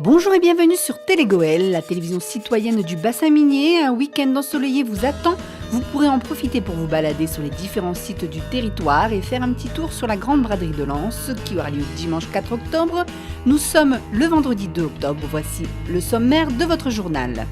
Bonjour et bienvenue sur Télégoël, la télévision citoyenne du bassin minier. Un week-end ensoleillé vous attend. Vous pourrez en profiter pour vous balader sur les différents sites du territoire et faire un petit tour sur la grande braderie de Lens qui aura lieu dimanche 4 octobre. Nous sommes le vendredi 2 octobre. Voici le sommaire de votre journal.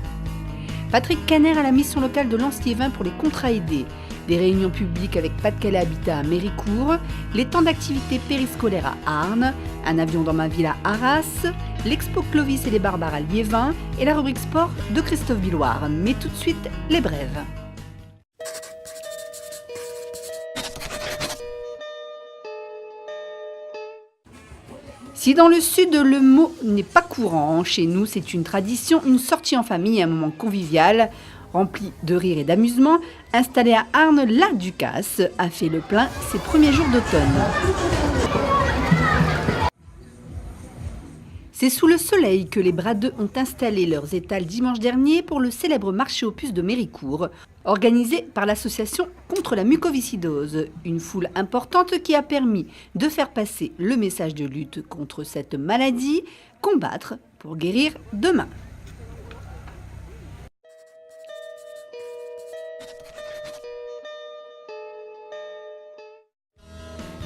Patrick Caner à la mission locale de Lens-Liévin pour les contrats aidés. Des réunions publiques avec Pas-de-Calais Habitat à Méricourt, les temps d'activité périscolaire à Arnes, un avion dans ma ville à Arras, l'expo Clovis et les Barbares à Liévin et la rubrique sport de Christophe Billoire. Mais tout de suite, les brèves. Si dans le sud, le mot n'est pas courant, chez nous, c'est une tradition, une sortie en famille, un moment convivial, rempli de rire et d'amusement. Installé à Arnes, la Ducasse a fait le plein ses premiers jours d'automne. C'est sous le soleil que les Bradeux ont installé leurs étals dimanche dernier pour le célèbre marché aux puces de Méricourt, organisé par l'association contre la mucoviscidose. Une foule importante qui a permis de faire passer le message de lutte contre cette maladie, combattre pour guérir demain.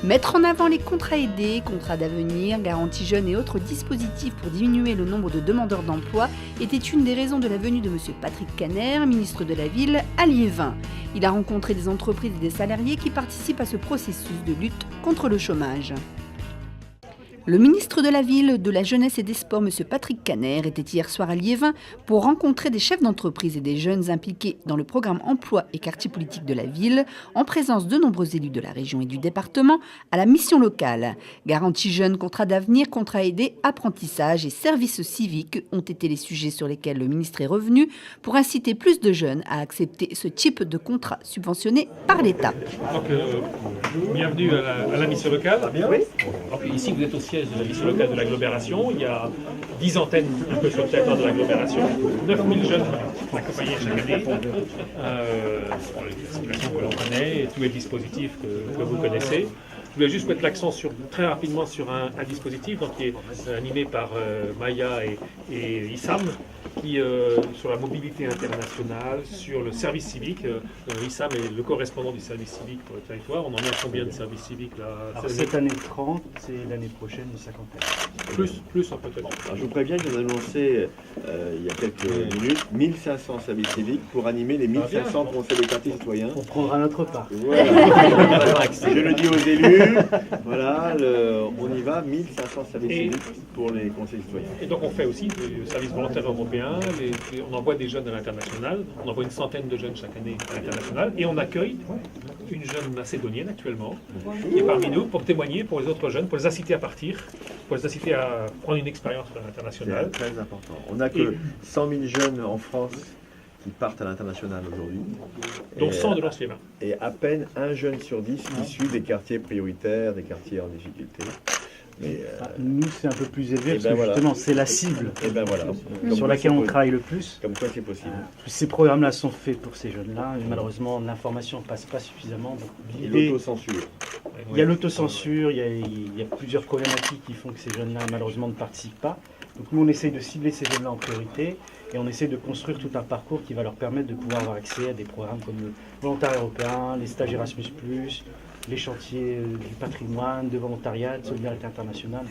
Mettre en avant les contrats aidés, contrats d'avenir, garanties jeunes et autres dispositifs pour diminuer le nombre de demandeurs d'emploi était une des raisons de la venue de M. Patrick Caner, ministre de la Ville, à Liévin. Il a rencontré des entreprises et des salariés qui participent à ce processus de lutte contre le chômage. Le ministre de la Ville, de la Jeunesse et des Sports, M. Patrick Caner, était hier soir à Liévin pour rencontrer des chefs d'entreprise et des jeunes impliqués dans le programme emploi et quartier politique de la ville, en présence de nombreux élus de la région et du département, à la mission locale. Garantie jeunes, contrat d'avenir, contrat aidé, apprentissage et services civiques ont été les sujets sur lesquels le ministre est revenu pour inciter plus de jeunes à accepter ce type de contrat subventionné par l'État. Donc, bienvenue à la mission locale. Oui. Donc, ici, vous êtes au siège de la mission locale de l'agglomération. Il y a 10 antennes un peu sur le territoire de l'agglomération, 9000 jeunes accompagnés chaque année, pour les situations que l'on connaît et tous les dispositifs que vous connaissez. Je voulais juste mettre l'accent très rapidement sur un dispositif donc, qui est animé par Maya et Issam, qui sur la mobilité internationale, sur le service civique. Issam est le correspondant du service civique pour le territoire. On en est à combien de services civiques là cette année 30, c'est l'année prochaine une cinquantaine. Plus peut-être. Je vous préviens qu'on a annoncé il y a quelques minutes 1500 services civiques pour animer les 1500 conseils de quartier citoyens. On prendra notre part. Voilà. Je le dis aux élus, voilà, on y va, 1500 services civiques pour les conseils citoyens. Et donc on fait aussi des services volontaires européens, on envoie des jeunes à l'international, on envoie une centaine de jeunes chaque année à l'international et on accueille une jeune macédonienne actuellement qui est parmi nous pour témoigner pour les autres jeunes, pour les inciter à partir, pour les inciter à prendre une expérience à l'international. C'est très important. On n'a que 100 000 jeunes en France qui partent à l'international aujourd'hui. Donc 100 de Lens-Liévin. Et à peine un jeune sur 10 issu des quartiers prioritaires, des quartiers en difficulté. Mais, nous, c'est un peu plus élevé parce que justement, c'est la cible sur laquelle on travaille le plus. Comme quoi c'est possible. Ces programmes-là sont faits pour ces jeunes-là. Malheureusement, l'information ne passe pas suffisamment. Donc, et l'autocensure. Il y a l'autocensure, il y a plusieurs problématiques qui font que ces jeunes-là, malheureusement, ne participent pas. Donc nous, on essaye de cibler ces jeunes-là en priorité et on essaye de construire tout un parcours qui va leur permettre de pouvoir avoir accès à des programmes comme le volontariat européen, les stages Erasmus+, les chantiers du patrimoine, de volontariat, de solidarité internationale.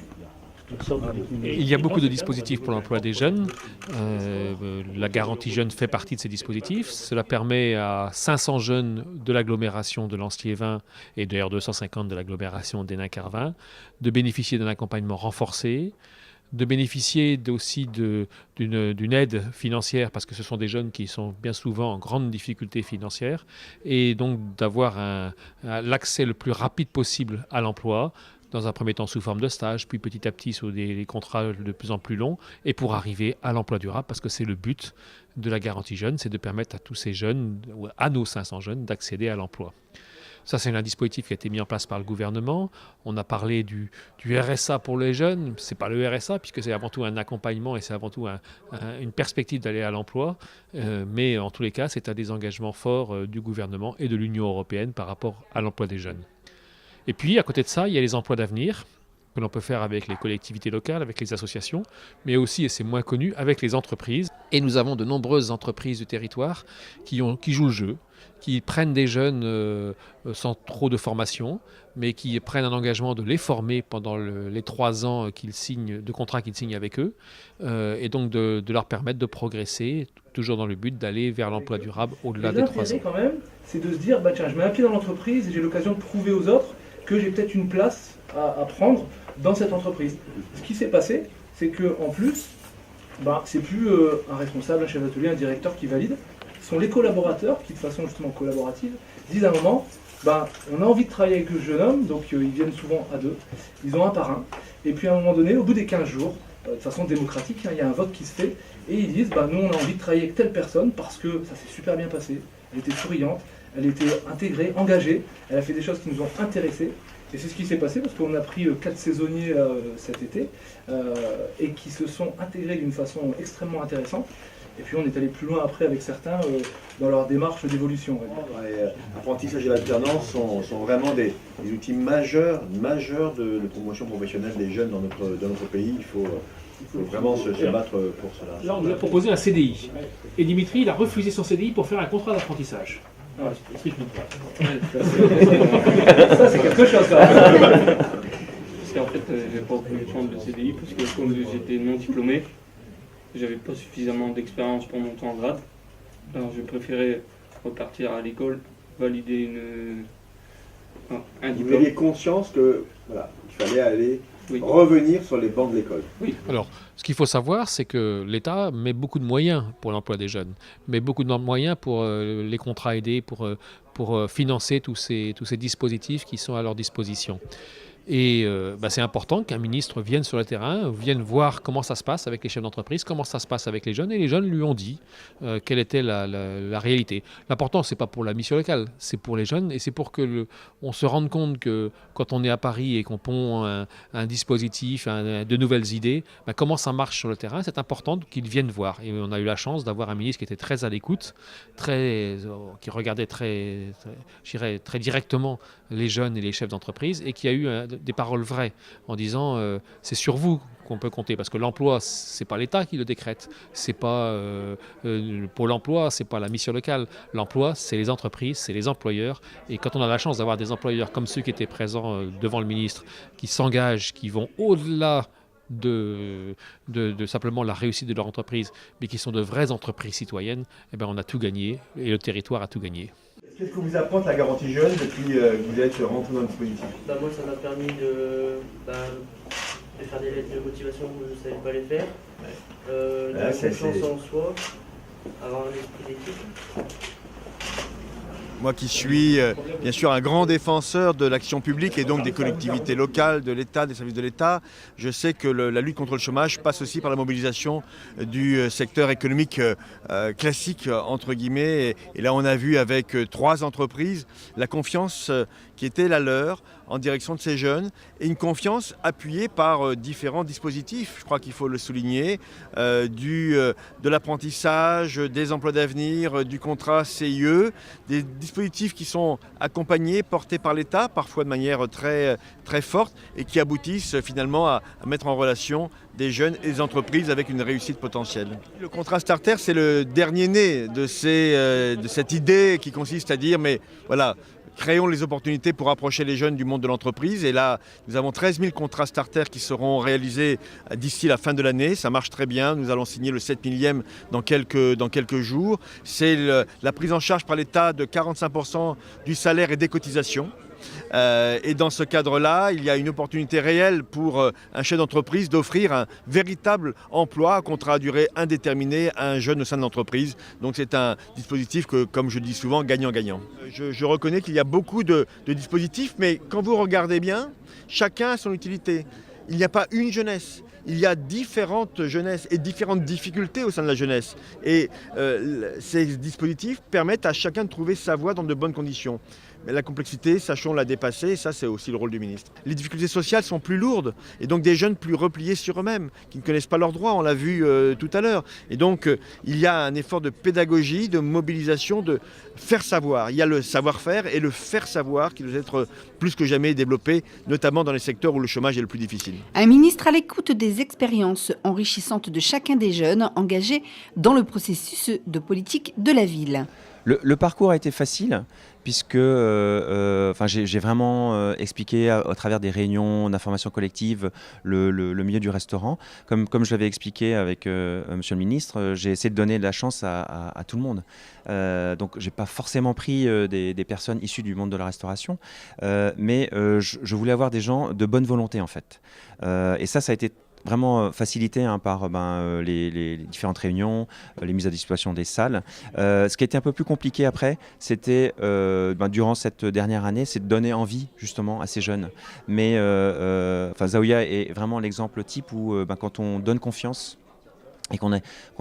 Toutes sortes de techniques. Il y a beaucoup de dispositifs pour l'emploi des jeunes. La garantie jeune fait partie de ces dispositifs. Cela permet à 500 jeunes de l'agglomération de Lens-Liévin et d'ailleurs 250 de l'agglomération d'Hénin-Carvin de bénéficier d'un accompagnement renforcé, de bénéficier aussi d'une aide financière parce que ce sont des jeunes qui sont bien souvent en grande difficulté financière et donc d'avoir l'accès le plus rapide possible à l'emploi, dans un premier temps sous forme de stage, puis petit à petit sous des contrats de plus en plus longs et pour arriver à l'emploi durable parce que c'est le but de la garantie jeune, c'est de permettre à tous ces jeunes, à nos 500 jeunes, d'accéder à l'emploi. Ça, c'est un dispositif qui a été mis en place par le gouvernement. On a parlé du RSA pour les jeunes. Ce n'est pas le RSA, puisque c'est avant tout un accompagnement et c'est avant tout une perspective d'aller à l'emploi. Mais en tous les cas, c'est un des engagements forts du gouvernement et de l'Union européenne par rapport à l'emploi des jeunes. Et puis, à côté de ça, il y a les emplois d'avenir. que l'on peut faire avec les collectivités locales, avec les associations, mais aussi, et c'est moins connu, avec les entreprises. Et nous avons de nombreuses entreprises du territoire qui jouent le jeu, qui prennent des jeunes sans trop de formation, mais qui prennent un engagement de les former pendant les 3 ans de contrat qu'ils signent avec eux, et donc de leur permettre de progresser, toujours dans le but d'aller vers l'emploi durable au-delà des 3 ans. Quand même, c'est de se dire, bah tiens, je mets un pied dans l'entreprise et j'ai l'occasion de prouver aux autres que j'ai peut-être une place à prendre dans cette entreprise. Ce qui s'est passé, c'est qu'en plus, c'est plus un responsable, un chef d'atelier, un directeur qui valide, ce sont les collaborateurs qui, de façon justement collaborative, disent à un moment, on a envie de travailler avec le jeune homme, donc ils viennent souvent à 2, ils ont un par un, et puis à un moment donné, au bout des 15 jours, de façon démocratique, il y a un vote qui se fait, et ils disent, nous on a envie de travailler avec telle personne parce que ça s'est super bien passé, elle était souriante, elle était intégrée, engagée, elle a fait des choses qui nous ont intéressés, et c'est ce qui s'est passé parce qu'on a pris 4 saisonniers cet été, et qui se sont intégrés d'une façon extrêmement intéressante. Et puis on est allé plus loin après avec certains dans leur démarche d'évolution. L'apprentissage et l'alternance sont vraiment des outils majeurs de promotion professionnelle des jeunes dans notre pays. Il faut vraiment se battre pour cela. Là, on nous a proposé un CDI. Et Dimitri, il a refusé son CDI pour faire un contrat d'apprentissage. Ça, c'est quelque chose, ça. Parce qu'en fait, j'ai pas voulu prendre le CDI parce que comme j'étais non diplômé, j'avais pas suffisamment d'expérience pour monter en grade. Alors je préférais repartir à l'école, valider un diplôme. Vous aviez conscience que qu'il fallait aller revenir sur les bancs de l'école. Oui. Alors, ce qu'il faut savoir, c'est que l'État met beaucoup de moyens pour l'emploi des jeunes, met beaucoup de moyens pour les contrats aidés, pour financer tous ces dispositifs qui sont à leur disposition. Et c'est important qu'un ministre vienne sur le terrain, vienne voir comment ça se passe avec les chefs d'entreprise, comment ça se passe avec les jeunes. Et les jeunes lui ont dit quelle était la réalité. L'important, ce n'est pas pour la mission locale, c'est pour les jeunes. Et c'est pour qu'on se rende compte que quand on est à Paris et qu'on pond un dispositif, de nouvelles idées, comment ça marche sur le terrain, c'est important qu'ils viennent voir. Et on a eu la chance d'avoir un ministre qui était très à l'écoute, qui regardait très directement les jeunes et les chefs d'entreprise et qui a eu des paroles vraies en disant c'est sur vous qu'on peut compter parce que l'emploi c'est pas l'État qui le décrète, c'est pas Pôle emploi, c'est pas la mission locale. L'emploi c'est les entreprises, c'est les employeurs et quand on a la chance d'avoir des employeurs comme ceux qui étaient présents devant le ministre qui s'engagent, qui vont au-delà de simplement la réussite de leur entreprise, mais qui sont de vraies entreprises citoyennes, on a tout gagné et le territoire a tout gagné. Qu'est-ce que vous apporte la garantie jeune depuis que vous êtes rentré dans le dispositif? Moi, ça m'a permis de faire des lettres de motivation où je ne savais pas les faire, de confiance en soi, avoir un esprit d'équipe. Moi qui suis bien sûr un grand défenseur de l'action publique et donc des collectivités locales, de l'État, des services de l'État, je sais que la lutte contre le chômage passe aussi par la mobilisation du secteur économique classique, entre guillemets. Et là on a vu avec 3 entreprises la confiance qui était la leur en direction de ces jeunes et une confiance appuyée par différents dispositifs, je crois qu'il faut le souligner, de l'apprentissage, des emplois d'avenir, du contrat CIE, des dispositifs qui sont accompagnés, portés par l'État, parfois de manière très, très forte et qui aboutissent finalement à mettre en relation des jeunes et des entreprises avec une réussite potentielle. Le contrat Starter, c'est le dernier né de cette idée qui consiste à dire, mais voilà, créons les opportunités pour approcher les jeunes du monde de l'entreprise. Et là, nous avons 13 000 contrats Starter qui seront réalisés d'ici la fin de l'année. Ça marche très bien. Nous allons signer le 7 millième dans quelques jours. C'est la prise en charge par l'État de 45% du salaire et des cotisations. Et dans ce cadre-là, il y a une opportunité réelle pour un chef d'entreprise d'offrir un véritable emploi à contrat à durée indéterminée à un jeune au sein de l'entreprise. Donc c'est un dispositif que, comme je dis souvent, gagnant-gagnant. Je reconnais qu'il y a beaucoup de dispositifs, mais quand vous regardez bien, chacun a son utilité. Il n'y a pas une jeunesse. Il y a différentes jeunesses et différentes difficultés au sein de la jeunesse. Et ces dispositifs permettent à chacun de trouver sa voie dans de bonnes conditions. Mais la complexité, sachons la dépasser, et ça c'est aussi le rôle du ministre. Les difficultés sociales sont plus lourdes, et donc des jeunes plus repliés sur eux-mêmes, qui ne connaissent pas leurs droits, on l'a vu tout à l'heure. Et donc il y a un effort de pédagogie, de mobilisation, de faire savoir. Il y a le savoir-faire et le faire savoir qui doit être plus que jamais développé, notamment dans les secteurs où le chômage est le plus difficile. Un ministre à l'écoute des expériences enrichissantes de chacun des jeunes engagés dans le processus de politique de la ville. Le parcours a été facile puisque j'ai vraiment expliqué à travers des réunions d'information collective le milieu du restaurant. Comme je l'avais expliqué avec Monsieur le ministre, j'ai essayé de donner de la chance à tout le monde. Donc je n'ai pas forcément pris des personnes issues du monde de la restauration, mais je voulais avoir des gens de bonne volonté en fait. Et ça a été vraiment facilité par les différentes réunions, les mises à disposition des salles. Ce qui a été un peu plus compliqué après, c'était durant cette dernière année, c'est de donner envie justement à ces jeunes. Mais Zaouïa est vraiment l'exemple type où quand on donne confiance et qu'on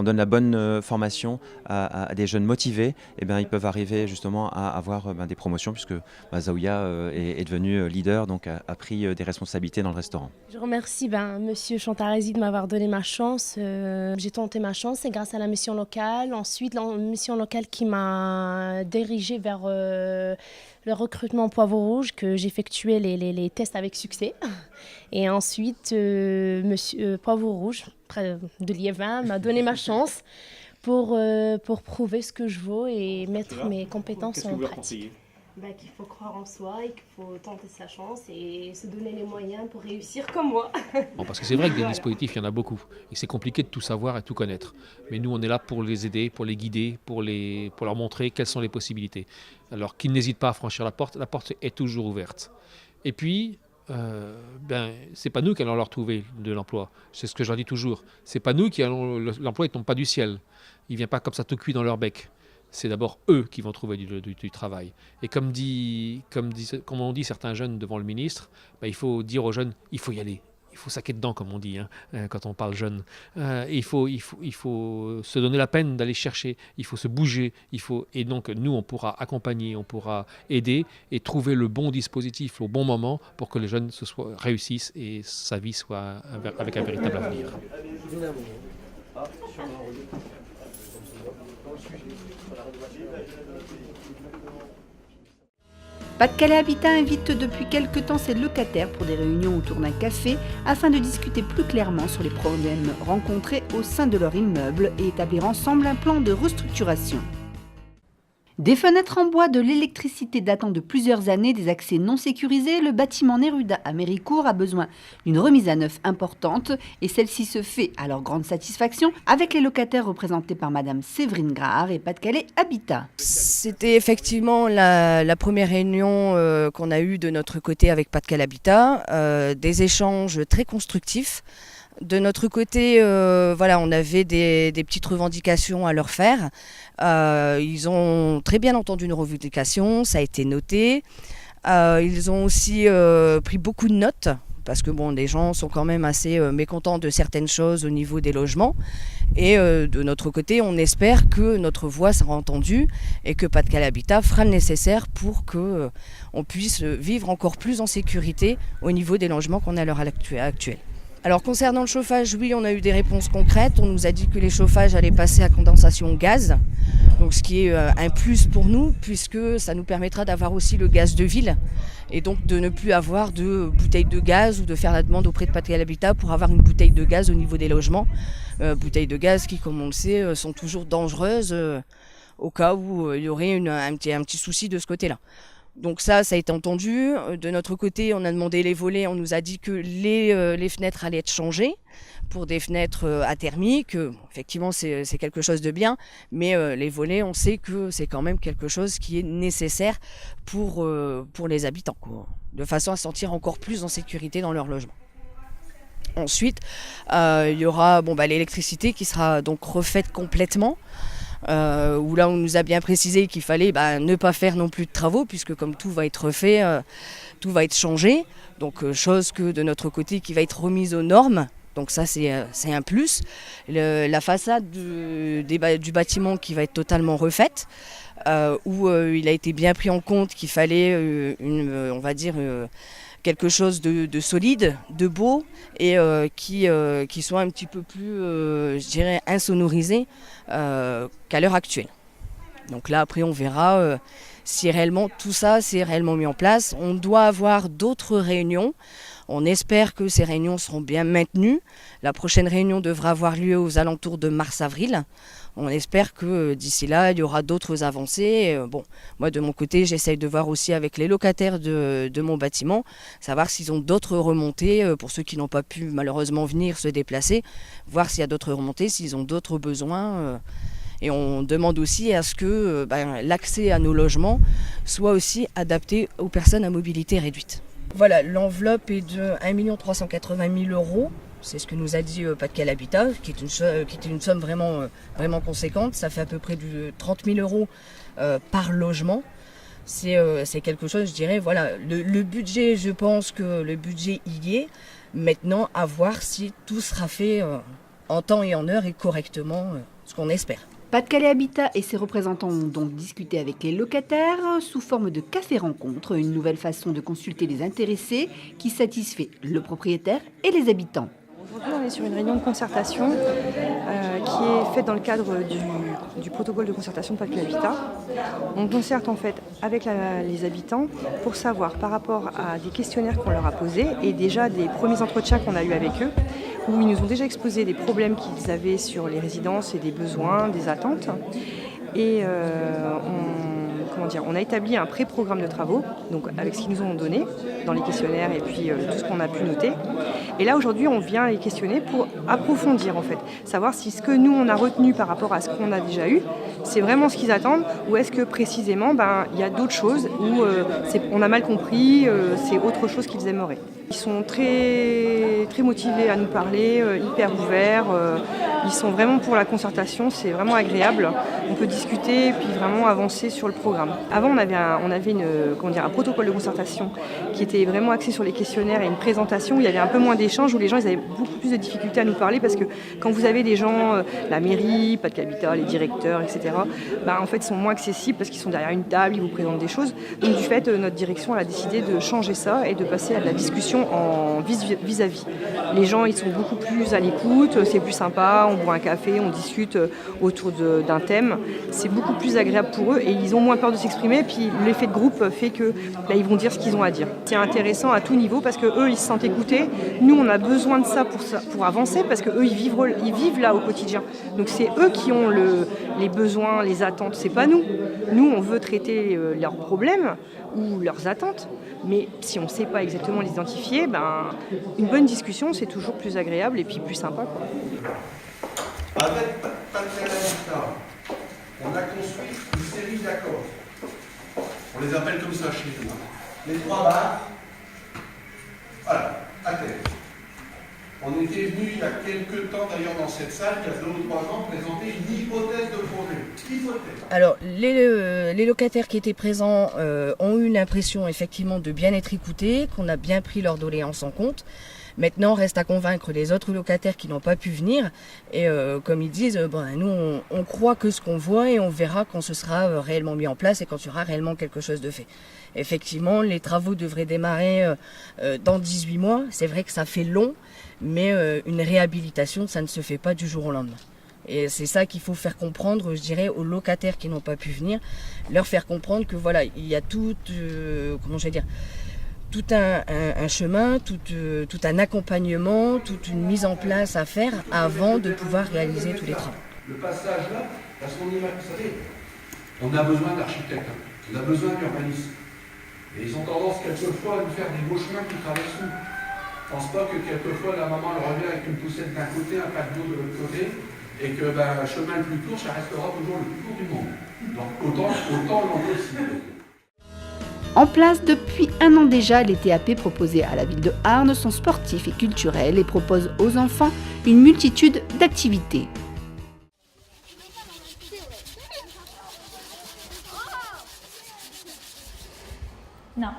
donne la bonne formation à des jeunes motivés, ils peuvent arriver justement à avoir des promotions puisque Zaouïa est devenu leader, donc a pris des responsabilités dans le restaurant. Je remercie Monsieur Chantaresi de m'avoir donné ma chance. J'ai tenté ma chance, c'est grâce à la mission locale. Ensuite, la mission locale qui m'a dirigée vers le recrutement Poivre Rouge, que j'effectuais les tests avec succès. Et ensuite, Monsieur Poivre Rouge de Liévin m'a donné ma chance pour prouver ce que je vaux et mettre mes compétences en pratique. Qu'il faut croire en soi et qu'il faut tenter sa chance et se donner les moyens pour réussir comme moi. Bon, parce que c'est vrai que des dispositifs, il y en a beaucoup. Et c'est compliqué de tout savoir et tout connaître. Mais nous, on est là pour les aider, pour les guider, pour leur montrer quelles sont les possibilités. Alors qu'ils n'hésitent pas à franchir la porte est toujours ouverte. Et puis, c'est pas nous qui allons leur trouver de l'emploi. C'est ce que je leur dis toujours. C'est pas nous qui allons... L'emploi, il tombe pas du ciel. Il vient pas comme ça tout cuit dans leur bec. C'est d'abord eux qui vont trouver du travail. Et comme on dit certains jeunes devant le ministre, il faut dire aux jeunes, il faut y aller. Il faut saquer dedans, comme on dit, quand on parle jeunes. Il faut se donner la peine d'aller chercher, il faut se bouger. Et donc, nous, on pourra accompagner, on pourra aider et trouver le bon dispositif au bon moment pour que les jeunes réussissent et sa vie soit avec un véritable avenir. Pas-de-Calais Habitat invite depuis quelque temps ses locataires pour des réunions autour d'un café afin de discuter plus clairement sur les problèmes rencontrés au sein de leur immeuble et établir ensemble un plan de restructuration. Des fenêtres en bois, de l'électricité datant de plusieurs années, des accès non sécurisés, le bâtiment Neruda à Méricourt a besoin d'une remise à neuf importante et celle-ci se fait à leur grande satisfaction avec les locataires représentés par Madame Séverine Grard et Pas-de-Calais Habitat. C'était effectivement la première réunion qu'on a eue de notre côté avec Pas-de-Calais Habitat, des échanges très constructifs. De notre côté, on avait des petites revendications à leur faire. Ils ont très bien entendu nos revendications, ça a été noté. Ils ont aussi pris beaucoup de notes, parce que les gens sont quand même assez mécontents de certaines choses au niveau des logements. Et de notre côté, on espère que notre voix sera entendue et que Pas-de-Calais Habitat fera le nécessaire pour qu'on puisse vivre encore plus en sécurité au niveau des logements qu'on a à l'heure actuelle. Alors concernant le chauffage, oui, on a eu des réponses concrètes. On nous a dit que les chauffages allaient passer à condensation gaz, donc ce qui est un plus pour nous, puisque ça nous permettra d'avoir aussi le gaz de ville, et donc de ne plus avoir de bouteilles de gaz ou de faire la demande auprès de Pas-de-Calais Habitat pour avoir une bouteille de gaz au niveau des logements. Bouteilles de gaz qui, comme on le sait, sont toujours dangereuses au cas où il y aurait un petit souci de ce côté-là. Donc ça a été entendu. De notre côté, on a demandé les volets. On nous a dit que les fenêtres allaient être changées pour des fenêtres athermiques. Effectivement, c'est quelque chose de bien. Mais les volets, on sait que c'est quand même quelque chose qui est nécessaire pour les habitants, de façon à se sentir encore plus en sécurité dans leur logement. Ensuite, il y aura l'électricité qui sera donc refaite complètement. Où là on nous a bien précisé qu'il fallait ne pas faire non plus de travaux, puisque comme tout va être refait, tout va être changé, donc chose que de notre côté qui va être remise aux normes, Donc ça, c'est un plus. La façade du bâtiment qui va être totalement refaite, où il a été bien pris en compte qu'il fallait on va dire quelque chose de solide, de beau et qui soit un petit peu plus, je dirais, insonorisé qu'à l'heure actuelle. Donc là, après, on verra si réellement tout ça s'est réellement mis en place. On doit avoir d'autres réunions. On espère que ces réunions seront bien maintenues. La prochaine réunion devra avoir lieu aux alentours de mars-avril. On espère que d'ici là, il y aura d'autres avancées. Bon, moi, de mon côté, j'essaye de voir aussi avec les locataires de mon bâtiment, savoir s'ils ont d'autres remontées, pour ceux qui n'ont pas pu malheureusement venir se déplacer, voir s'il y a d'autres remontées, s'ils ont d'autres besoins. Et on demande aussi à ce que l'accès à nos logements soit aussi adapté aux personnes à mobilité réduite. Voilà, l'enveloppe est de 1 380 000 €. C'est ce que nous a dit Pas-de-Calais Habitat, qui était une somme vraiment conséquente. Ça fait à peu près de 30 000 € par logement. C'est quelque chose, je dirais, voilà. Le budget, je pense que le budget y est. Maintenant, à voir si tout sera fait en temps et en heure et correctement, ce qu'on espère. Pas-de-Calais Habitat et ses représentants ont donc discuté avec les locataires sous forme de café-rencontre, une nouvelle façon de consulter les intéressés qui satisfait le propriétaire et les habitants. Aujourd'hui, on est sur une réunion de concertation qui est faite dans le cadre du protocole de concertation de Pas-de-Calais Habitat. On concerte en fait avec les habitants pour savoir par rapport à des questionnaires qu'on leur a posés et déjà des premiers entretiens qu'on a eus avec eux, où ils nous ont déjà exposé des problèmes qu'ils avaient sur les résidences et des besoins, des attentes. Et on a établi un pré-programme de travaux, donc avec ce qu'ils nous ont donné dans les questionnaires et puis tout ce qu'on a pu noter. Et là aujourd'hui on vient les questionner pour approfondir en fait, savoir si ce que nous on a retenu par rapport à ce qu'on a déjà eu, c'est vraiment ce qu'ils attendent ou est-ce que précisément il y a d'autres choses où on a mal compris, c'est autre chose qu'ils aimeraient. Ils sont très, très motivés à nous parler, hyper ouverts, ils sont vraiment pour la concertation, c'est vraiment agréable. On peut discuter et puis vraiment avancer sur le programme. Avant, on avait un protocole de concertation qui était vraiment axé sur les questionnaires et une présentation où il y avait un peu moins d'échanges, où les gens ils avaient beaucoup plus de difficultés à nous parler parce que quand vous avez des gens, la mairie, Pas-de-Calais Habitat, les directeurs, etc., en fait, ils sont moins accessibles parce qu'ils sont derrière une table, ils vous présentent des choses. Donc du fait, notre direction elle a décidé de changer ça et de passer à de la discussion en vis-à-vis. Les gens, ils sont beaucoup plus à l'écoute, c'est plus sympa, on boit un café, on discute autour d'un thème. C'est beaucoup plus agréable pour eux et ils ont moins peur de s'exprimer. Puis l'effet de groupe fait que ils vont dire ce qu'ils ont à dire. C'est intéressant à tout niveau parce que eux, ils se sentent écoutés. Nous, on a besoin de ça pour avancer parce que eux, ils vivent là au quotidien. Donc c'est eux qui ont les besoins, les attentes. C'est pas nous. Nous, on veut traiter leurs problèmes ou leurs attentes. Mais si on ne sait pas exactement les identifier, une bonne discussion, c'est toujours plus agréable et puis plus sympa, quoi. Avec Pas-de-Calais Habitat, on a construit une série d'accords. On les appelle comme ça chez nous. Les 3 barres, voilà, à terre. On était venu il y a quelques temps d'ailleurs dans cette salle, il y a 2 ou 3 ans, présenter une hypothèse de projet. Hypothèse. Alors, les locataires qui étaient présents ont eu l'impression effectivement de bien être écoutés, qu'on a bien pris leurs doléances en compte. Maintenant, reste à convaincre les autres locataires qui n'ont pas pu venir. Et comme ils disent, nous, on croit que ce qu'on voit et on verra quand ce sera réellement mis en place et quand il y aura réellement quelque chose de fait. Effectivement, les travaux devraient démarrer dans 18 mois. C'est vrai que ça fait long, mais une réhabilitation, ça ne se fait pas du jour au lendemain. Et c'est ça qu'il faut faire comprendre, je dirais, aux locataires qui n'ont pas pu venir, leur faire comprendre que voilà, il y a tout un chemin, tout un accompagnement, toute une mise en place à faire avant de pouvoir réaliser tous les travaux. Le passage là, parce qu'on vous savez, on a besoin d'architectes, on a besoin d'urbanistes. Et ils ont tendance quelquefois à nous faire des beaux chemins qui traversent nous. Je ne pense pas que quelquefois la maman elle revient avec une poussette d'un côté, un pack d'eau de l'autre côté, et que le chemin le plus court, ça restera toujours le plus court du monde. Donc autant l'en possible. En place depuis 1 an déjà, les TAP proposés à la ville de Arnes sont sportifs et culturels et proposent aux enfants une multitude d'activités. Non,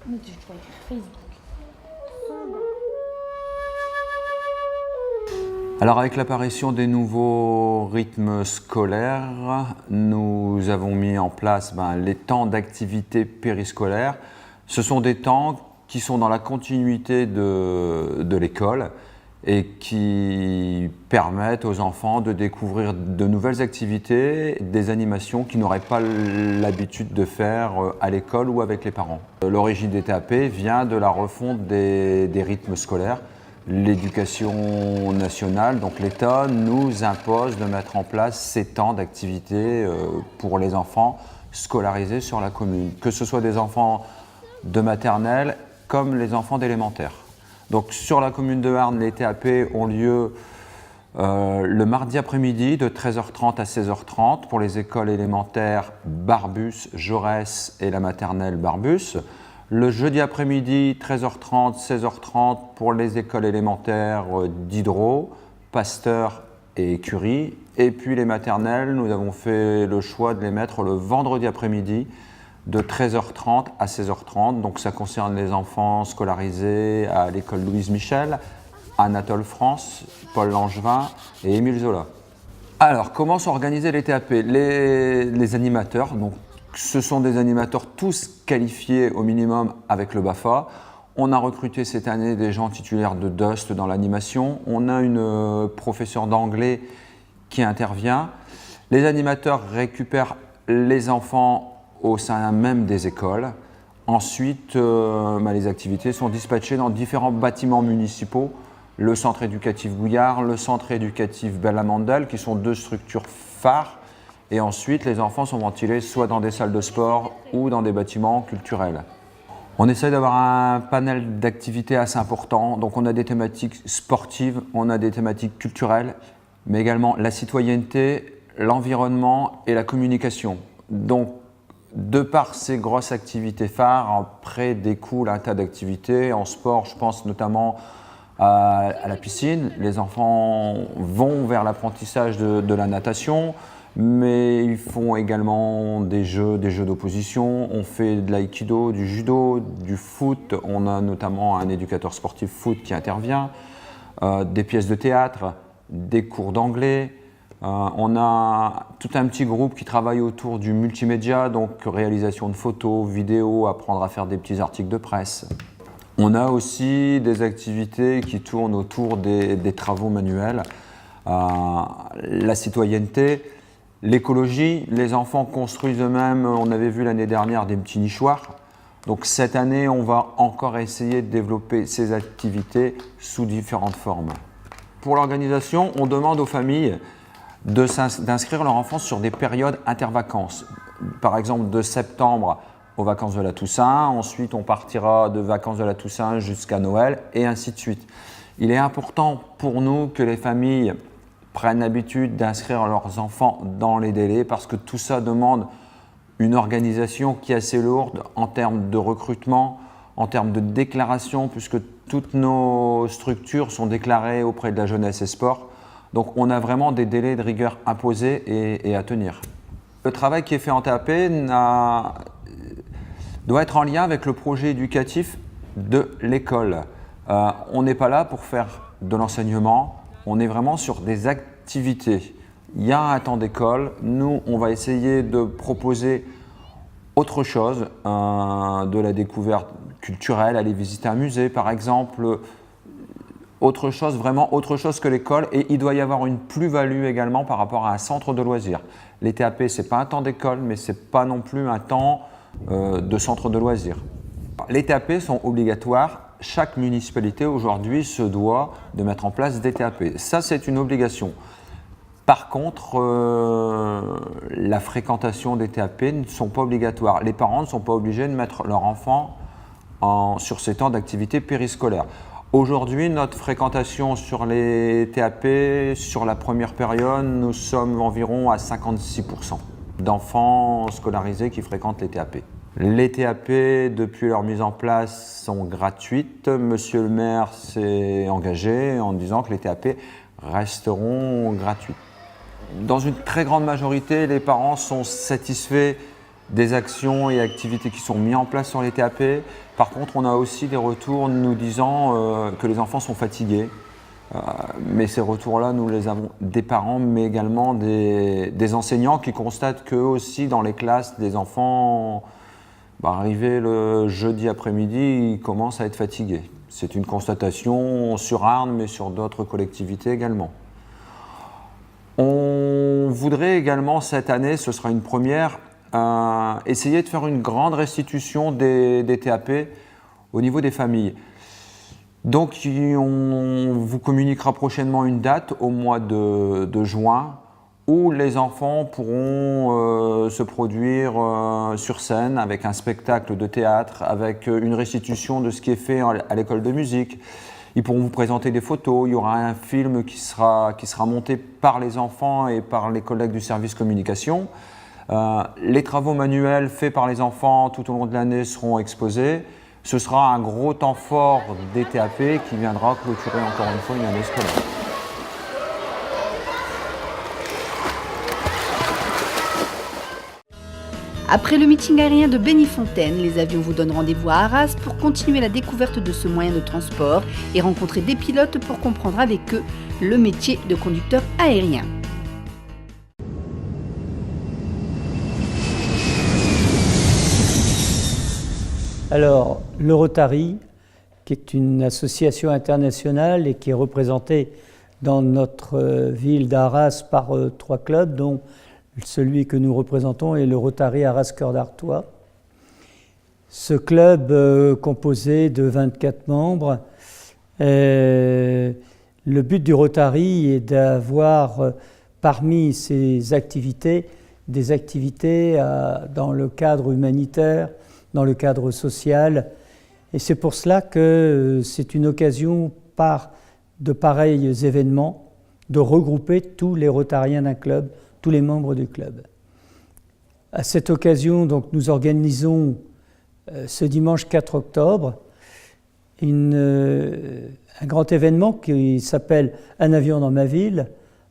mais tu dois écrire Facebook. Alors avec l'apparition des nouveaux rythmes scolaires, nous avons mis en place les temps d'activité périscolaire. Ce sont des temps qui sont dans la continuité de l'école et qui permettent aux enfants de découvrir de nouvelles activités, des animations qu'ils n'auraient pas l'habitude de faire à l'école ou avec les parents. L'origine des TAP vient de la refonte des rythmes scolaires. L'éducation nationale, donc l'État, nous impose de mettre en place ces temps d'activité pour les enfants scolarisés sur la commune, que ce soit des enfants de maternelle comme les enfants d'élémentaire. Donc sur la commune de Arnes, les TAP ont lieu le mardi après-midi de 13h30 à 16h30 pour les écoles élémentaires Barbus, Jaurès et la maternelle Barbus. Le jeudi après-midi, 13h30, 16h30 pour les écoles élémentaires Diderot, Pasteur et Curie. Et puis les maternelles, nous avons fait le choix de les mettre le vendredi après-midi de 13h30 à 16h30. Donc ça concerne les enfants scolarisés à l'école Louise Michel, Anatole France, Paul Langevin et Émile Zola. Alors, comment sont organisés les TAP? Les animateurs, donc, ce sont des animateurs tous qualifiés au minimum avec le BAFA. On a recruté cette année des gens titulaires de DUST dans l'animation. On a une professeure d'anglais qui intervient. Les animateurs récupèrent les enfants au sein même des écoles. Ensuite, les activités sont dispatchées dans différents bâtiments municipaux. Le centre éducatif Bouillard, le centre éducatif Bellamandel, qui sont deux structures phares. Et ensuite, les enfants sont ventilés soit dans des salles de sport ou dans des bâtiments culturels. On essaie d'avoir un panel d'activités assez important. Donc on a des thématiques sportives, on a des thématiques culturelles, mais également la citoyenneté, l'environnement et la communication. Donc de par ces grosses activités phares, après découle un tas d'activités. En sport, je pense notamment à la piscine. Les enfants vont vers l'apprentissage de la natation. Mais ils font également des jeux d'opposition, on fait de l'aïkido, du judo, du foot, on a notamment un éducateur sportif foot qui intervient, des pièces de théâtre, des cours d'anglais, on a tout un petit groupe qui travaille autour du multimédia, donc réalisation de photos, vidéos, apprendre à faire des petits articles de presse. On a aussi des activités qui tournent autour des travaux manuels, la citoyenneté. L'écologie, les enfants construisent eux-mêmes, on avait vu l'année dernière des petits nichoirs. Donc cette année, on va encore essayer de développer ces activités sous différentes formes. Pour l'organisation, on demande aux familles d'inscrire leurs enfants sur des périodes intervacances. Par exemple, de septembre aux vacances de la Toussaint, ensuite on partira de vacances de la Toussaint jusqu'à Noël, et ainsi de suite. Il est important pour nous que les familles prennent l'habitude d'inscrire leurs enfants dans les délais parce que tout ça demande une organisation qui est assez lourde en termes de recrutement, en termes de déclaration, puisque toutes nos structures sont déclarées auprès de la jeunesse et sport. Donc on a vraiment des délais de rigueur imposés et à tenir. Le travail qui est fait en TAP doit être en lien avec le projet éducatif de l'école. On n'est pas là pour faire de l'enseignement. On est vraiment sur des activités. Il y a un temps d'école. Nous, on va essayer de proposer autre chose, de la découverte culturelle, aller visiter un musée par exemple, autre chose, vraiment autre chose que l'école. Et il doit y avoir une plus-value également par rapport à un centre de loisirs. Les TAP, ce n'est pas un temps d'école, mais ce n'est pas non plus un temps de centre de loisirs. Les TAP sont obligatoires. Chaque municipalité aujourd'hui se doit de mettre en place des TAP. Ça, c'est une obligation. Par contre, la fréquentation des TAP ne sont pas obligatoires. Les parents ne sont pas obligés de mettre leur enfant sur ces temps d'activité périscolaire. Aujourd'hui, notre fréquentation sur les TAP, sur la première période, nous sommes environ à 56% d'enfants scolarisés qui fréquentent les TAP. Les TAP, depuis leur mise en place, sont gratuites. Monsieur le maire s'est engagé en disant que les TAP resteront gratuites. Dans une très grande majorité, les parents sont satisfaits des actions et activités qui sont mises en place sur les TAP. Par contre, on a aussi des retours nous disant que les enfants sont fatigués, Mais ces retours-là, nous les avons des parents, mais également des enseignants qui constatent qu'eux aussi, dans les classes, des enfants, arrivés le jeudi après-midi, ils commencent à être fatigués. C'est une constatation sur Arnes, mais sur d'autres collectivités également. On voudrait également, cette année, ce sera une première, essayer de faire une grande restitution des TAP au niveau des familles. Donc on vous communiquera prochainement une date au mois de juin où les enfants pourront se produire sur scène avec un spectacle de théâtre, avec une restitution de ce qui est fait à l'école de musique. Ils pourront vous présenter des photos, il y aura un film qui sera monté par les enfants et par les collègues du service communication. Les travaux manuels faits par les enfants tout au long de l'année seront exposés. Ce sera un gros temps fort des TAP qui viendra clôturer encore une fois une année scolaire. Après le meeting aérien de Bénifontaine, les avions vous donnent rendez-vous à Arras pour continuer la découverte de ce moyen de transport et rencontrer des pilotes pour comprendre avec eux le métier de conducteur aérien. Alors, le Rotary, qui est une association internationale et qui est représentée dans notre ville d'Arras par 3 clubs, dont celui que nous représentons est le Rotary Arras Cœur d'Artois. Ce club composé de 24 membres, le but du Rotary est d'avoir parmi ses activités des activités dans le cadre humanitaire, dans le cadre social. Et c'est pour cela que c'est une occasion de pareils événements de regrouper tous les Rotariens d'un club, tous les membres du club. À cette occasion, donc, nous organisons ce dimanche 4 octobre un grand événement qui s'appelle « Un avion dans ma ville »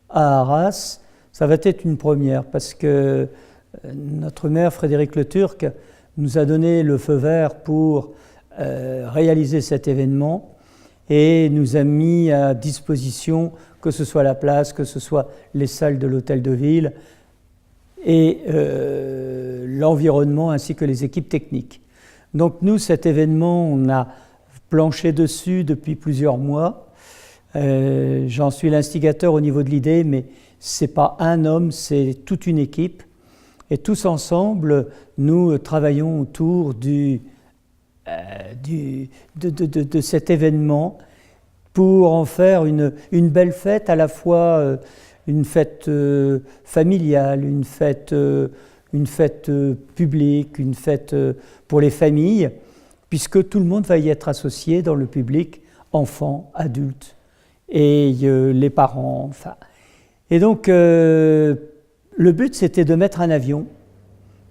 à Arras. Ça va être une première parce que notre maire Frédéric Le Turc nous a donné le feu vert pour réaliser cet événement et nous a mis à disposition, que ce soit la place, que ce soit les salles de l'hôtel de ville et l'environnement ainsi que les équipes techniques. Donc nous, cet événement, on a planché dessus depuis plusieurs mois. J'en suis l'instigateur au niveau de l'idée, mais ce n'est pas un homme, c'est toute une équipe. Et tous ensemble, nous travaillons autour de cet événement pour en faire une belle fête, à la fois une fête familiale, une fête publique, une fête pour les familles, puisque tout le monde va y être associé dans le public, enfants, adultes et les parents. Enfin. Et donc, le but, c'était de mettre un avion.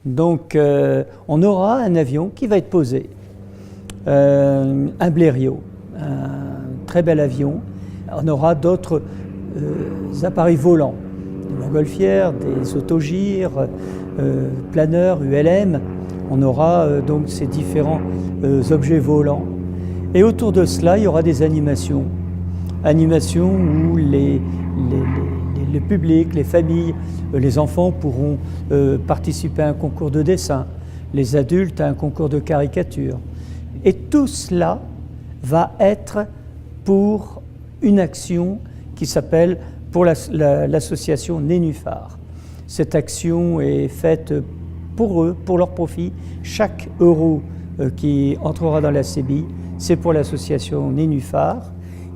Donc, on aura un avion qui va être posé, un Blériot, un très bel avion. On aura d'autres appareils volants, des montgolfières, des autogires, planeurs, ULM. On aura donc ces différents objets volants. Et autour de cela, il y aura des animations. Animations où le public, les familles, les enfants pourront participer à un concours de dessin, les adultes à un concours de caricature. Et tout cela va être pour une action qui s'appelle pour l'association Nénuphar. Cette action est faite pour eux, pour leur profit. Chaque euro qui entrera dans la CBI, c'est pour l'association Nénuphar,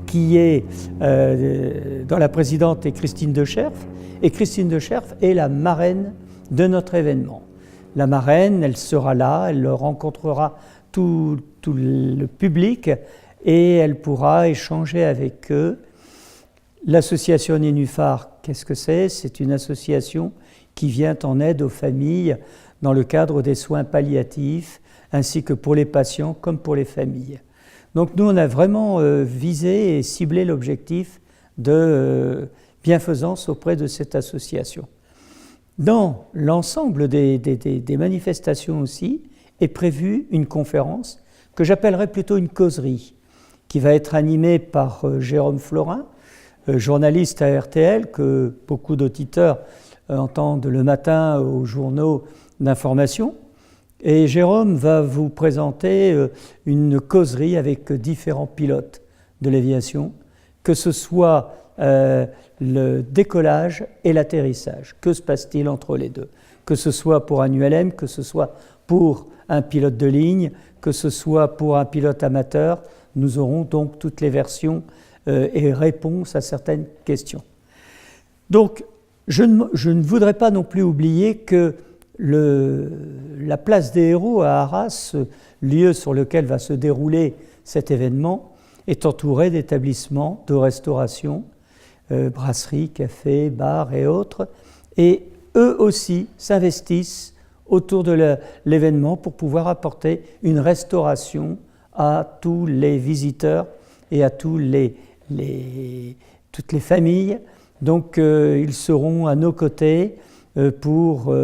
qui est, dont la présidente est Christine Decherf, et Christine Decherf est la marraine de notre événement. La marraine, elle sera là, elle rencontrera tout le public et elle pourra échanger avec eux. L'association Nénuphar, qu'est-ce que c'est ? C'est une association qui vient en aide aux familles dans le cadre des soins palliatifs, ainsi que pour les patients comme pour les familles. Donc nous, on a vraiment visé et ciblé l'objectif de bienfaisance auprès de cette association. Dans l'ensemble des manifestations aussi, est prévue une conférence que j'appellerais plutôt une causerie, qui va être animée par Jérôme Florin, journaliste à RTL, que beaucoup d'auditeurs entendent le matin aux journaux d'information. Et Jérôme va vous présenter une causerie avec différents pilotes de l'aviation, que ce soit le décollage et l'atterrissage. Que se passe-t-il entre les deux? Que ce soit pour un ULM, que ce soit pour un pilote de ligne, que ce soit pour un pilote amateur, nous aurons donc toutes les versions et réponses à certaines questions. Donc, je ne voudrais pas non plus oublier que la place des héros à Arras, lieu sur lequel va se dérouler cet événement, est entourée d'établissements de restauration, brasseries, cafés, bars et autres, et eux aussi s'investissent autour de l'événement pour pouvoir apporter une restauration à tous les visiteurs et à toutes les familles. Donc ils seront à nos côtés pour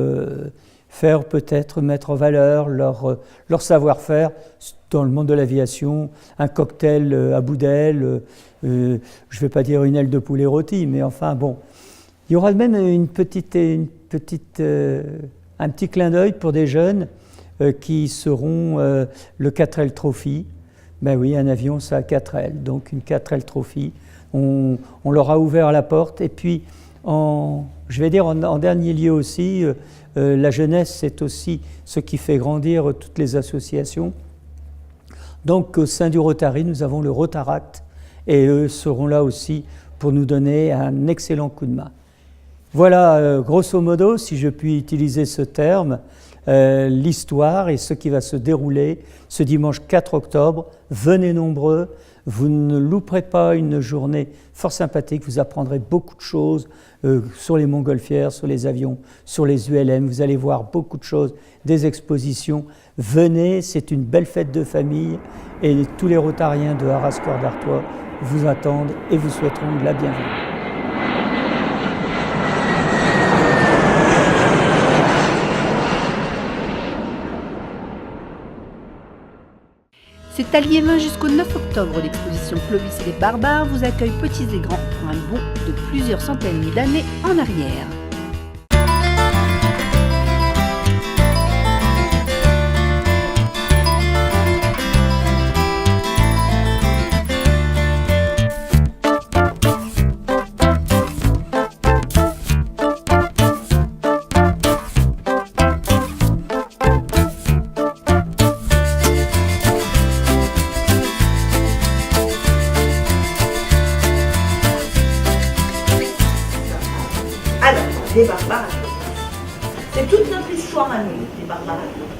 faire peut-être mettre en valeur leur savoir-faire dans le monde de l'aviation, un cocktail à boudel, je ne vais pas dire une aile de poulet rôti, mais enfin bon. Il y aura même un petit clin d'œil pour des jeunes qui seront le 4L Trophy. Ben oui, un avion, ça a 4 ailes, donc une 4L Trophy. On leur a ouvert la porte. Et puis, en dernier lieu aussi, la jeunesse, c'est aussi ce qui fait grandir toutes les associations. Donc, au sein du Rotary, nous avons le Rotaract, et eux seront là aussi pour nous donner un excellent coup de main. Voilà, grosso modo, si je puis utiliser ce terme, l'histoire et ce qui va se dérouler ce dimanche 4 octobre. Venez nombreux, vous ne louperez pas une journée fort sympathique, vous apprendrez beaucoup de choses sur les montgolfières, sur les avions, sur les ULM, vous allez voir beaucoup de choses, des expositions. Venez, c'est une belle fête de famille et tous les rotariens de Arras-Cœur d'Artois vous attendent et vous souhaiteront la bienvenue. C'est à Liévin jusqu'au 9 octobre. L'exposition Clovis et les barbares vous accueille petits et grands pour un bond de plusieurs centaines d'années en arrière. Les barbares à Clovis. C'est toute notre histoire à nous, les barbares à Clovis.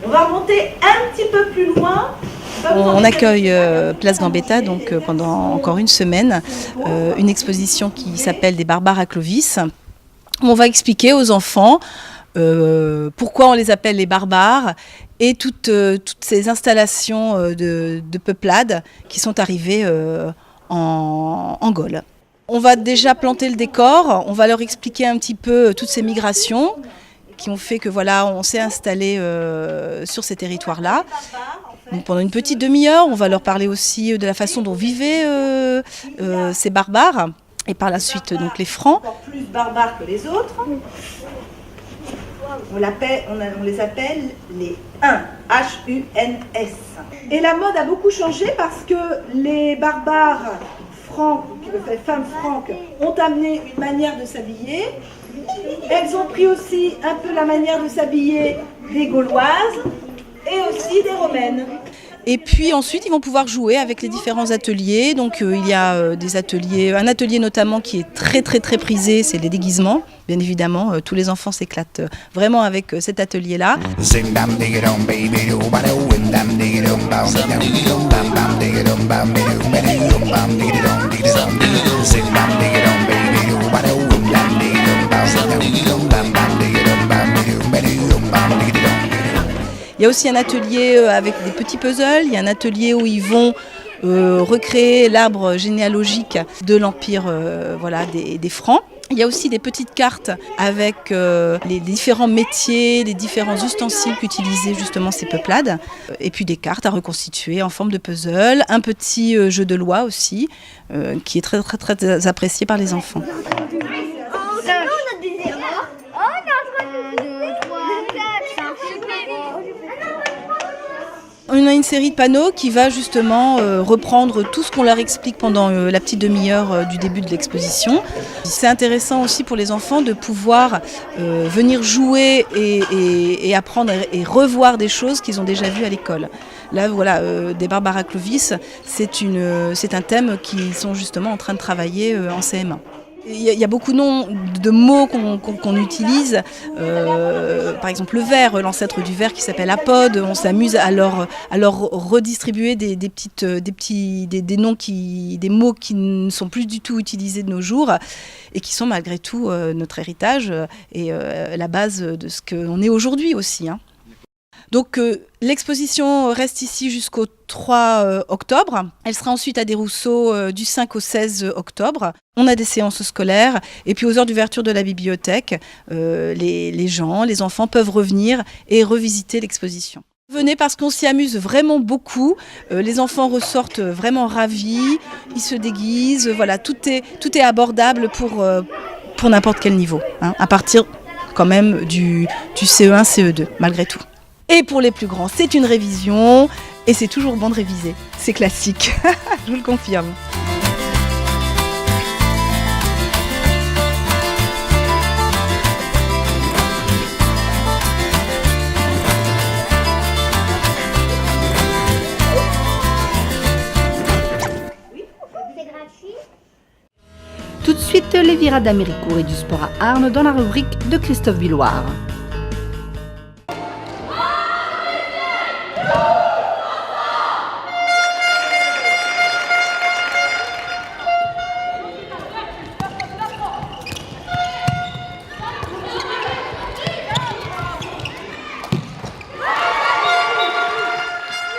On va remonter un petit peu plus loin. On accueille Place Gambetta donc pendant encore une semaine une exposition qui s'appelle Des barbares à Clovis. On va expliquer aux enfants pourquoi on les appelle les barbares et toutes ces installations de peuplade qui sont arrivées en Gaule. On va déjà planter le décor, on va leur expliquer un petit peu toutes ces migrations qui ont fait que voilà, on s'est installé sur ces territoires-là. Donc pendant une petite demi-heure, on va leur parler aussi de la façon dont vivaient ces barbares et par la suite donc les Francs. Encore plus barbares que les autres. On les appelle les Huns, H-U-N-S. Et la mode a beaucoup changé parce que les barbares franques, les femmes franques, ont amené une manière de s'habiller. Elles ont pris aussi un peu la manière de s'habiller des Gauloises et aussi des Romaines. Et puis ensuite, ils vont pouvoir jouer avec les différents ateliers. Donc il y a des ateliers, un atelier notamment qui est très prisé, c'est les déguisements. Bien évidemment, tous les enfants s'éclatent vraiment avec cet atelier-là. Il y a aussi un atelier avec des petits puzzles, il y a un atelier où ils vont recréer l'arbre généalogique de l'Empire des Francs. Il y a aussi des petites cartes avec les différents métiers, les différents ustensiles qu'utilisaient justement ces peuplades. Et puis des cartes à reconstituer en forme de puzzle. Un petit jeu de loi aussi, qui est très, très, très apprécié par les enfants. On a une série de panneaux qui va justement reprendre tout ce qu'on leur explique pendant la petite demi-heure du début de l'exposition. C'est intéressant aussi pour les enfants de pouvoir venir jouer et apprendre et revoir des choses qu'ils ont déjà vues à l'école. Là, voilà, des barbares à Clovis, c'est un thème qu'ils sont justement en train de travailler en CM1. Il y a beaucoup de mots qu'on utilise, par exemple le ver, l'ancêtre du ver qui s'appelle apode. On s'amuse à leur redistribuer des noms des mots qui ne sont plus du tout utilisés de nos jours et qui sont malgré tout notre héritage et la base de ce qu'on est aujourd'hui aussi. Donc l'exposition reste ici jusqu'au 3 octobre. Elle sera ensuite à Desrousseaux du 5 au 16 octobre. On a des séances scolaires et puis aux heures d'ouverture de la bibliothèque, les enfants peuvent revenir et revisiter l'exposition. Venez parce qu'on s'y amuse vraiment beaucoup. Les enfants ressortent vraiment ravis, ils se déguisent. Voilà, tout est abordable pour n'importe quel niveau, à partir quand même du CE1, CE2, malgré tout. Et pour les plus grands, c'est une révision et c'est toujours bon de réviser. C'est classique, je vous le confirme. Tout de suite, les virades d'Américourt et du sport à Arles dans la rubrique de Christophe Villoire.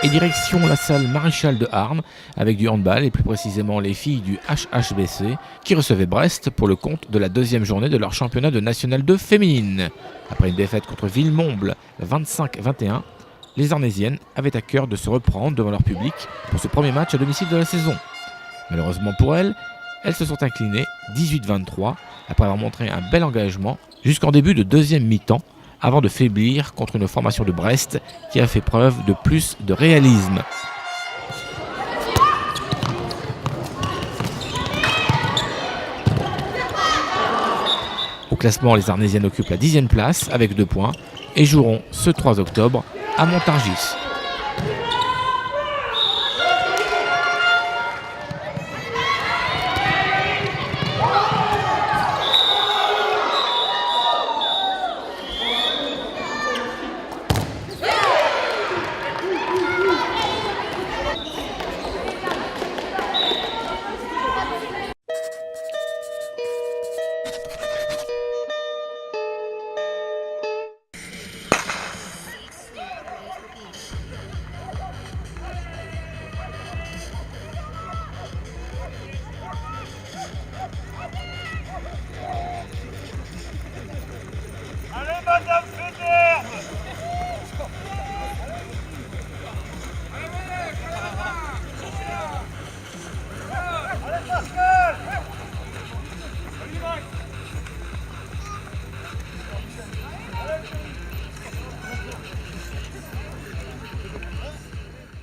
Et direction la salle Maréchal de Arles avec du handball et plus précisément les filles du HHBC qui recevaient Brest pour le compte de la deuxième journée de leur championnat de National 2 féminine. Après une défaite contre Villemomble 25-21, les Arnésiennes avaient à cœur de se reprendre devant leur public pour ce premier match à domicile de la saison. Malheureusement pour elles se sont inclinées 18-23 après avoir montré un bel engagement jusqu'en début de deuxième mi-temps, avant de faiblir contre une formation de Brest qui a fait preuve de plus de réalisme. Au classement, les Arnésiennes occupent la 10e place avec 2 points et joueront ce 3 octobre à Montargis.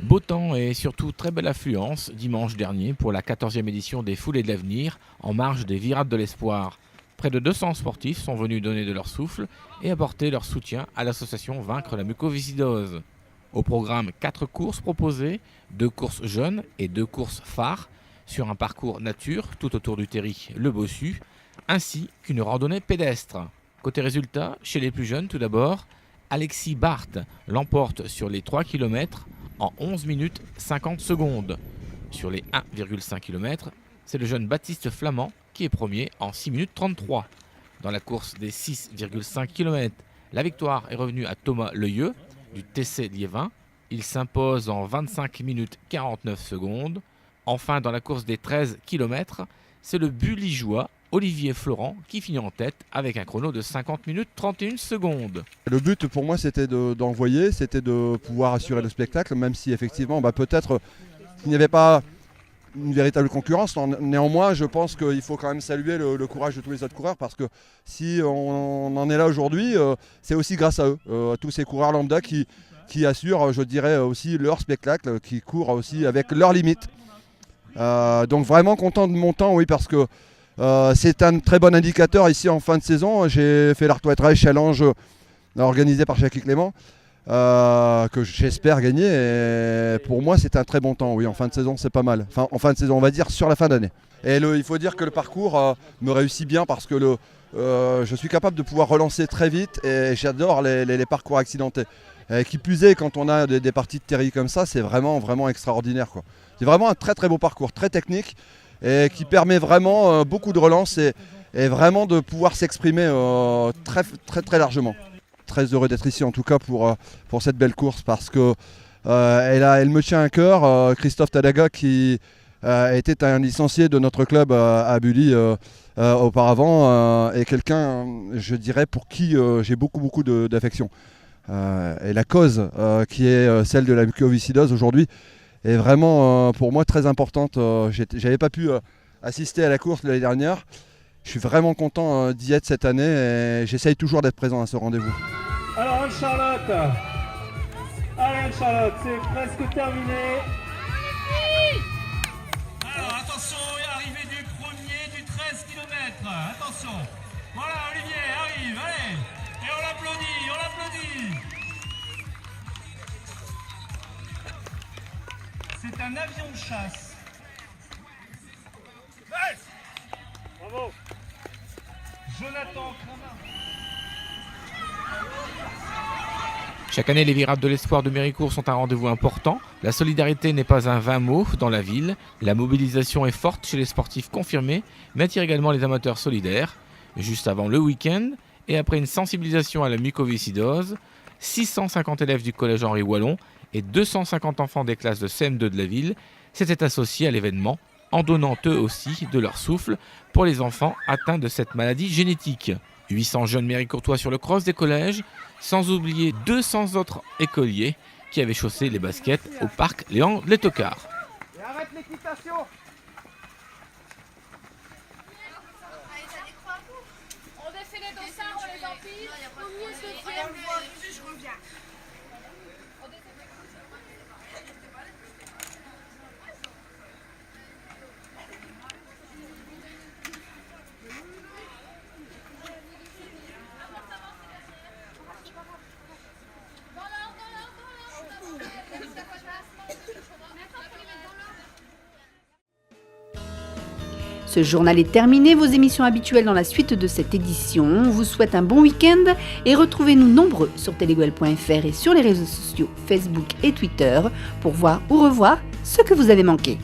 Beau temps et surtout très belle affluence dimanche dernier pour la 14e édition des Foulées de l'Avenir en marge des Virades de l'Espoir. Près de 200 sportifs sont venus donner de leur souffle et apporter leur soutien à l'association Vaincre la mucoviscidose. Au programme 4 courses proposées, 2 courses jeunes et 2 courses phares sur un parcours nature tout autour du terri Le Bossu, ainsi qu'une randonnée pédestre. Côté résultat, chez les plus jeunes tout d'abord, Alexis Barthes l'emporte sur les 3 km en 11 minutes 50 secondes. Sur les 1,5 km, c'est le jeune Baptiste Flamand qui est premier en 6 minutes 33. Dans la course des 6,5 km, la victoire est revenue à Thomas Leyeux du TC Liévin Il s'impose en 25 minutes 49 secondes. Enfin, dans la course des 13 km, c'est le Bulligeois Olivier Florent qui finit en tête avec un chrono de 50 minutes 31 secondes. Le but pour moi c'était d'envoyer, c'était de pouvoir assurer le spectacle, même si effectivement peut-être il n'y avait pas une véritable concurrence. Néanmoins, je pense qu'il faut quand même saluer le courage de tous les autres coureurs, parce que si on en est là aujourd'hui, c'est aussi grâce à eux, à tous ces coureurs lambda qui assurent, je dirais, aussi leur spectacle, qui courent aussi avec leurs limites. Donc vraiment content de mon temps, oui, parce que c'est un très bon indicateur ici en fin de saison. J'ai fait l'Artois Trail Challenge organisé par Jackie Clément, que j'espère gagner. Et pour moi, c'est un très bon temps, oui, en fin de saison, c'est pas mal. Enfin, en fin de saison, on va dire sur la fin d'année. Et il faut dire que le parcours me réussit bien, parce que je suis capable de pouvoir relancer très vite, et j'adore les parcours accidentés. Et qui plus est, quand on a des parties de terrain comme ça, c'est vraiment, vraiment extraordinaire, quoi. C'est vraiment un très très beau parcours, très technique, et qui permet vraiment beaucoup de relance et vraiment de pouvoir s'exprimer très, très, très largement. Très heureux d'être ici en tout cas pour cette belle course, parce que elle me tient à cœur. Christophe Tadaga, qui était un licencié de notre club à Bully auparavant, est quelqu'un, je dirais, pour qui j'ai beaucoup d'affection. Et la cause qui est celle de la mucoviscidose aujourd'hui est vraiment pour moi très importante. J'avais pas pu assister à la course l'année dernière. Je suis vraiment content d'y être cette année, et j'essaye toujours d'être présent à ce rendez-vous. Alors Anne-Charlotte, allez Anne-Charlotte, c'est presque terminé. Alors attention, arrivée du premier du 13 km, attention. Voilà, Olivier arrive, allez. Et on l'applaudit, on l'applaudit. C'est un avion de chasse. Bravo. Jonathan Cramin. Chaque année, les Virades de l'Espoir de Méricourt sont un rendez-vous important. La solidarité n'est pas un vain mot dans la ville. La mobilisation est forte chez les sportifs confirmés, mais attire également les amateurs solidaires. Juste avant le week-end, et après une sensibilisation à la mucoviscidose, 650 élèves du collège Henri Wallon et 250 enfants des classes de CM2 de la ville s'étaient associés à l'événement, en donnant eux aussi de leur souffle pour les enfants atteints de cette maladie génétique. 800 jeunes méricourtois sur le cross des collèges, sans oublier 200 autres écoliers qui avaient chaussé les baskets au parc Léon Létocard. Et arrête l'équitation. On défait les dossards, on les empile, au mieux se faire. Je reviens. Ce journal est terminé, vos émissions habituelles dans la suite de cette édition. On vous souhaite un bon week-end et retrouvez-nous nombreux sur telegouel.fr et sur les réseaux sociaux Facebook et Twitter pour voir ou revoir ce que vous avez manqué.